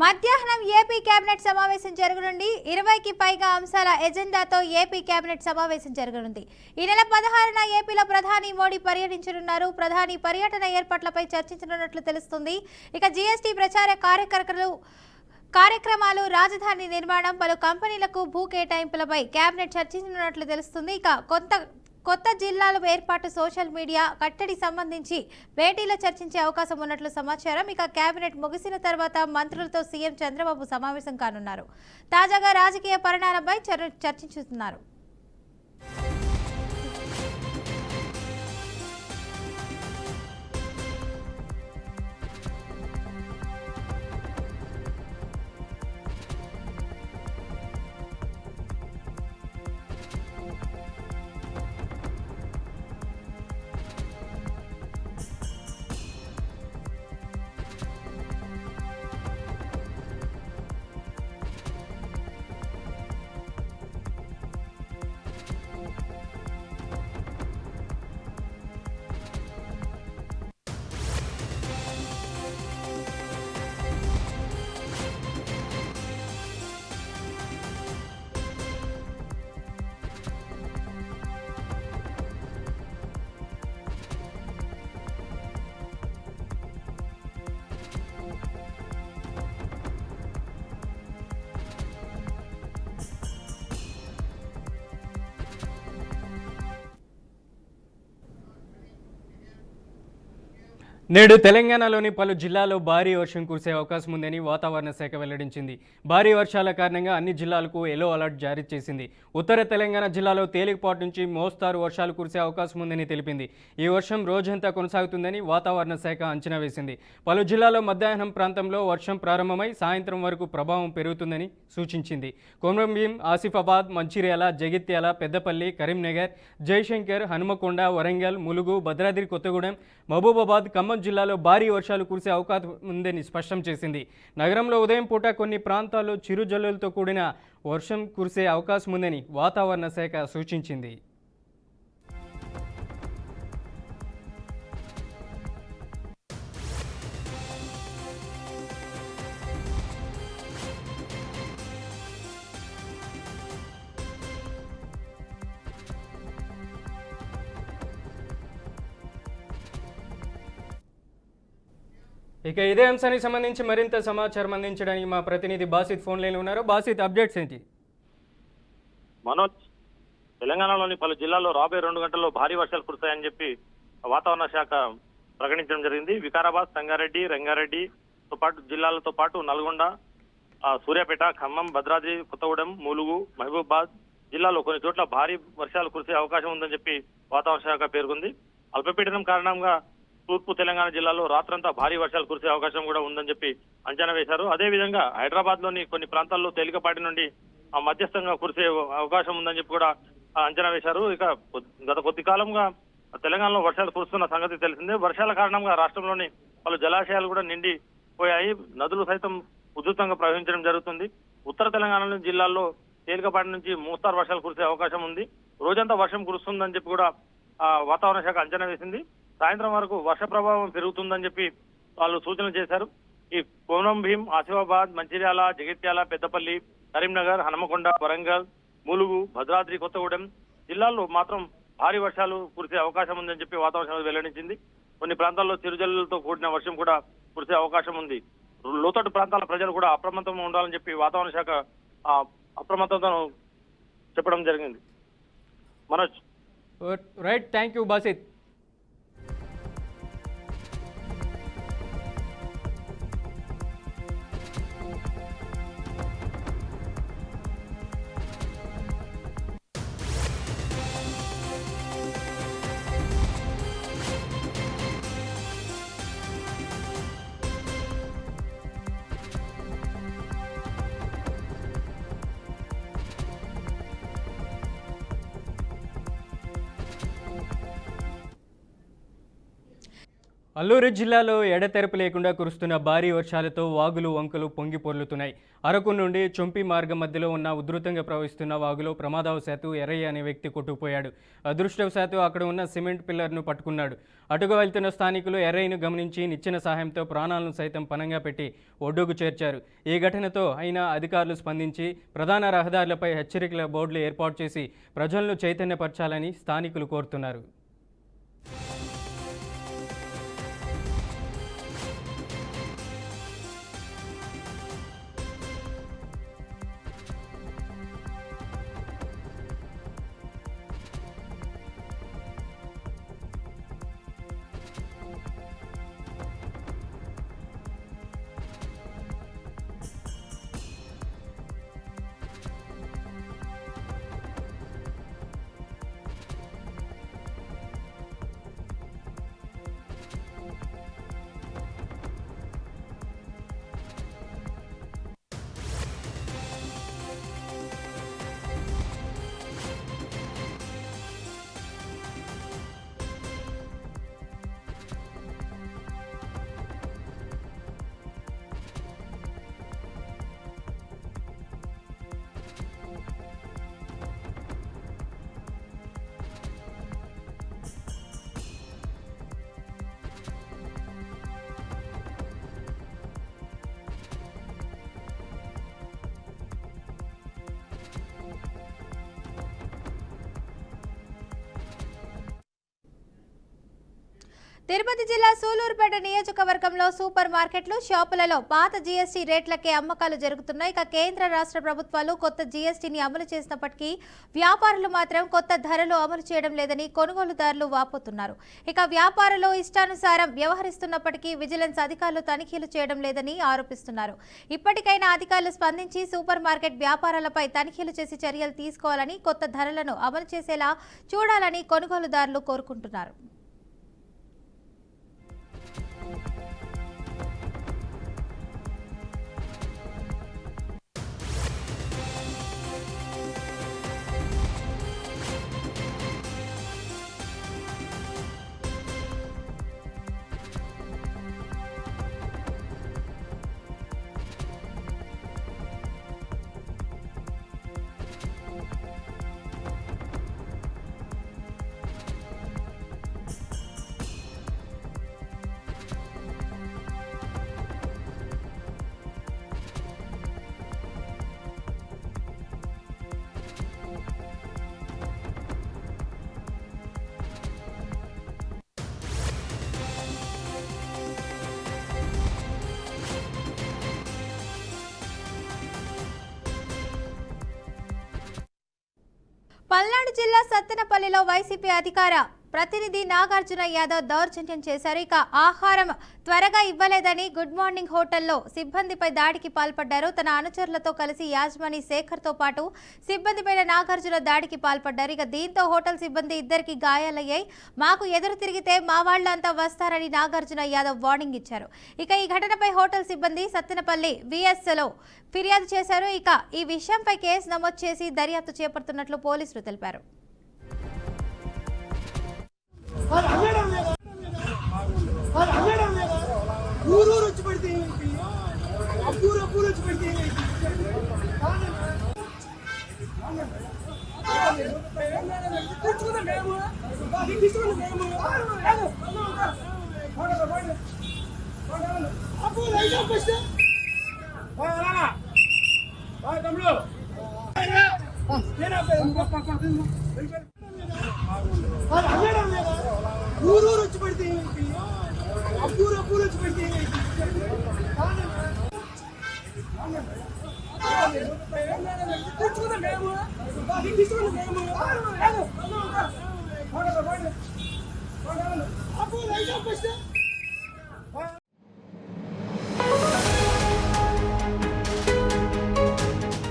మధ్యాహ్నం AP cabinet సమావేశం జరగనుంది. 20కి పైగా అంశాల ఎజెండాతో ఏపీ కేబినెట్ సమావేశం జరగనుంది. ఈ నెల 16న ఏపీలో ప్రధాని మోడీ పర్యటించనున్నారు. ప్రధాని పర్యటన ఏర్పాట్లపై చర్చించనున్నట్లు తెలుస్తుంది. ఇక జీఎస్టీ ప్రచార కార్యక్రమాలు, రాజధాని నిర్మాణం, పలు కంపెనీలకు భూ కేటాయింపులపై కేబినెట్ చర్చించనున్నట్లు తెలుస్తుంది. ఇక కొత్త జిల్లాల ఏర్పాటు, సోషల్ మీడియా కట్టడి సంబంధించి భేటీలో చర్చించే అవకాశం ఉన్నట్లు సమాచారం. ఇక కేబినెట్ ముగిసిన తర్వాత మంత్రులతో సీఎం చంద్రబాబు సమావేశం కానున్నారు. తాజాగా రాజకీయ పరిణామాలపై చర్చించుతున్నారు. నేడు తెలంగాణలోని పలు జిల్లాల్లో భారీ వర్షం కురిసే అవకాశం ఉందని వాతావరణ శాఖ వెల్లడించింది. భారీ వర్షాల కారణంగా అన్ని జిల్లాలకు ఎల్లో అలర్ట్ జారీ చేసింది. ఉత్తర తెలంగాణ జిల్లాలో తేలికపాటి నుంచి మోస్తారు వర్షాలు కురిసే అవకాశం ఉందని తెలిపింది. ఈ వర్షం రోజంతా కొనసాగుతుందని వాతావరణ శాఖ అంచనా వేసింది. పలు జిల్లాల్లో మధ్యాహ్నం ప్రాంతంలో వర్షం ప్రారంభమై సాయంత్రం వరకు ప్రభావం పెరుగుతుందని సూచించింది. కొమరంభీం, ఆసిఫాబాద్, మంచిర్యాల, జగిత్యాల, పెద్దపల్లి, కరీంనగర్, జయశంకర్, హనుమకొండ, వరంగల్, ములుగు, భద్రాద్రి కొత్తగూడెం, మహబూబాబాద్, ఖమ్మం జిల్లాలో భారీ వర్షాలు కురిసే అవకాశం ఉందని స్పష్టం చేసింది. నగరంలో ఉదయం పూట కొన్ని ప్రాంతాల్లో చిరుజల్లులతో కూడిన వర్షం కురిసే అవకాశం ఉందని వాతావరణ శాఖ సూచించింది. ఇక ఇదే అంశానికి సంబంధించి మరింత సమాచారం అందించడానికి మా ప్రతినిధి బాసిత్ ఫోన్ లైన్లో ఉన్నారు. బాసిత్, అప్డేట్స్ ఏంటి? మనోజ్, తెలంగాణలోని పలు జిల్లాల్లో రాబోయే 2 గంటల్లో భారీ వర్షాలు కురుస్తాయని చెప్పి వాతావరణ శాఖ ప్రకటించడం జరిగింది. వికారాబాద్, సంగారెడ్డి, రంగారెడ్డితో పాటు జిల్లాలతో పాటు నల్గొండ, సూర్యాపేట, ఖమ్మం, భద్రాద్రి కొత్తగూడెం, ములుగు, మహబూబాబాద్ జిల్లాలో కొన్ని చోట్ల భారీ వర్షాలు కురిసే అవకాశం ఉందని చెప్పి వాతావరణ శాఖ పేర్కొంది. అల్పపీడనం కారణంగా తూర్పు తెలంగాణ జిల్లాలో రాత్రంతా భారీ వర్షాలు కురిసే అవకాశం కూడా ఉందని చెప్పి అంచనా వేశారు. అదేవిధంగా హైదరాబాద్ లోని కొన్ని ప్రాంతాల్లో తేలికపాటి నుండి మధ్యస్థంగా కురిసే అవకాశం ఉందని చెప్పి కూడా అంచనా వేశారు. ఇక గత కొద్ది కాలంగా తెలంగాణలో వర్షాలు కురుస్తున్న సంగతి తెలిసిందే. వర్షాల కారణంగా రాష్ట్రంలోని పలు జలాశయాలు కూడా నిండిపోయాయి. నదులు సైతం ఉధృతంగా ప్రవహించడం జరుగుతుంది. ఉత్తర తెలంగాణలోని జిల్లాల్లో తేలికపాటి నుంచి మోస్తారు వర్షాలు కురిసే అవకాశం ఉంది. రోజంతా వర్షం కురుస్తుందని చెప్పి కూడా వాతావరణ శాఖ అంచనా వేసింది. సాయంత్రం వరకు వర్ష ప్రభావం పెరుగుతుందని చెప్పి వాళ్ళు సూచనలు చేశారు. ఈ కొమరంభీం, ఆసిఫాబాద్, మంచిర్యాల, జగిత్యాల, పెద్దపల్లి, కరీంనగర్, హనుమకొండ, వరంగల్, ములుగు, భద్రాద్రి కొత్తగూడెం జిల్లాల్లో మాత్రం భారీ వర్షాలు కురిసే అవకాశం ఉందని చెప్పి వాతావరణ శాఖ వెల్లడించింది. కొన్ని ప్రాంతాల్లో చిరుజల్లులతో కూడిన వర్షం కూడా కురిసే అవకాశం ఉంది. లోతట్టు ప్రాంతాల ప్రజలు కూడా అప్రమత్తంగా ఉండాలని చెప్పి వాతావరణ శాఖ అప్రమత్తతో చెప్పడం జరిగింది. Manoj, right, thank you Basit. Alluru జిల్లాలో ఎడతెరపు లేకుండా కురుస్తున్న భారీ వర్షాలతో వాగులు వంకలు పొంగి పొర్లుతున్నాయి. అరకు నుండి చొంపి మార్గం మధ్యలో ఉన్న ఉధృతంగా ప్రవహిస్తున్న వాగులో ప్రమాదవశాత్తు ఎర్రయ్య అనే వ్యక్తి కొట్టుకుపోయాడు. అదృష్టవశాత్తు అక్కడ ఉన్న సిమెంట్ పిల్లర్ను పట్టుకున్నాడు. అటుగా వెళ్తున్న స్థానికులు ఎర్రయ్యను గమనించి నిచ్చెన సహాయంతో ప్రాణాలను సైతం పణంగా పెట్టి ఒడ్డుకు చేర్చారు. ఈ ఘటనతో అయినా అధికారులు స్పందించి ప్రధాన రహదారులపై హెచ్చరికల బోర్డులు ఏర్పాటు చేసి ప్రజలను చైతన్యపరచాలని స్థానికులు కోరుతున్నారు. తిరుపతి జిల్లా సూలూరుపేట నియోజకవర్గంలో సూపర్ మార్కెట్లు, షాపులలో పాత జీఎస్టీ రేట్లకే అమ్మకాలు జరుగుతున్నాయి. ఇక కేంద్ర రాష్ట్ర ప్రభుత్వాలు కొత్త జీఎస్టీని అమలు చేసినప్పటికీ వ్యాపారులు మాత్రం కొత్త ధరలు అమలు చేయడం లేదని కొనుగోలుదారులు వాపోతున్నారు. ఇక వ్యాపారులు ఇష్టానుసారం వ్యవహరిస్తున్నప్పటికీ విజిలెన్స్ అధికారులు తనిఖీలు చేయడం లేదని ఆరోపిస్తున్నారు. ఇప్పటికైనా అధికారులు స్పందించి సూపర్ మార్కెట్ వ్యాపారాలపై తనిఖీలు చేసి చర్యలు తీసుకోవాలని, కొత్త ధరలను అమలు చేసేలా చూడాలని కొనుగోలుదారులు కోరుకుంటున్నారు. పల్నాడు జిల్లా సత్తెనపల్లిలో వైసీపీ అధికార ప్రతినిధి నాగార్జున యాదవ్ దౌర్జన్యం చేశారు. ఇక ఆహారం త్వరగా ఇవ్వలేదని గుడ్ మార్నింగ్ హోటల్లో సిబ్బందిపై దాడికి పాల్పడ్డారు. తన అనుచరులతో కలిసి యాజమాని శేఖర్తో పాటు సిబ్బందిపై నాగార్జున దాడికి పాల్పడ్డారు. ఇక దీంతో హోటల్ సిబ్బంది ఇద్దరికి గాయాలయ్యాయి. మాకు ఎదురు తిరిగితే మా వాళ్ళంతా వస్తారని నాగార్జున యాదవ్ వార్నింగ్ ఇచ్చారు. ఇక ఈ ఘటనపై హోటల్ సిబ్బంది సత్తెనపల్లి విఎస్లో ఫిర్యాదు చేశారు. ఇక ఈ విషయంపై కేసు నమోదు చేసి దర్యాప్తు చేపడుతున్నట్లు పోలీసులు తెలిపారు. ఊరూరు వచ్చి పడితే అబ్బూరు అబ్బూరు వచ్చి పడితే ఊరూరు వచ్చి పడితే అబ్బూరు అబ్బూరు వచ్చి పడితే తెచ్చుకున్నా మేము